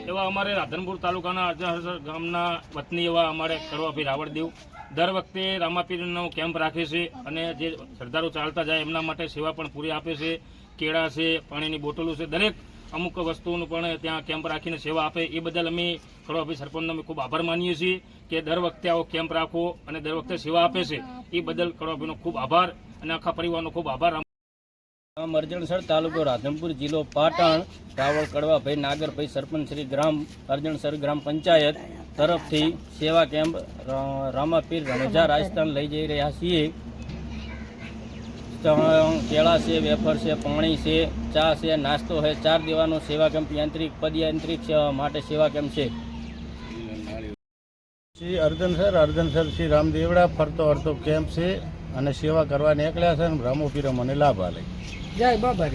એવા અમારે રાધનપુર તાલુકાના અરજણસર ગામના વતની એવા અમારે કડવાભાઈ રાવળદેવ દર વખતે રામાપીરનો કેમ્પ રાખે છે અને જે શ્રદ્ધાળુ ચાલતા જાય એમના માટે સેવા પણ પૂરી આપે છે. કેળા છે, પાણીની બોટલો છે, દરેક અમુક વસ્તુઓનું પણ ત્યાં કેમ્પ રાખીને સેવા આપે. એ બદલ અમે કડવાભાઈ સરપંચનો અમે ખૂબ આભાર માનીએ છીએ કે દર વખતે આવો કેમ્પ રાખો અને દર વખતે સેવા આપે છે. એ બદલ કડવાભાઈનો ખૂબ આભાર અને આખા પરિવારનો ખૂબ આભાર. અરજણસર તાલુકો રાધનપુર જિલ્લો પાટણ રાવળ કડવાભાઈ નાગરભાઈ સરપંચ શ્રી ગ્રામ અરજણસર ગ્રામ પંચાયત તરફથી સેવા કેમ્પ રામાપીર રણજા રાજસ્થાન લઈ જઈ રહ્યા છીએ. કેળા છે, વેફર છે, પાણી છે, ચા છે, નાસ્તો છે, 4 દેવાનો સેવા કેમ્પ યાંત્રિક પદયાંત્રિક માટે સેવા કેમ્પ છે. શ્રી અરજણસર શ્રી રામદેવડા ફરતો અડતો કેમ્પ છે અને સેવા કરવા નીકળ્યા છે. રામોપીરે મને લાભ આલે. જય બાબા.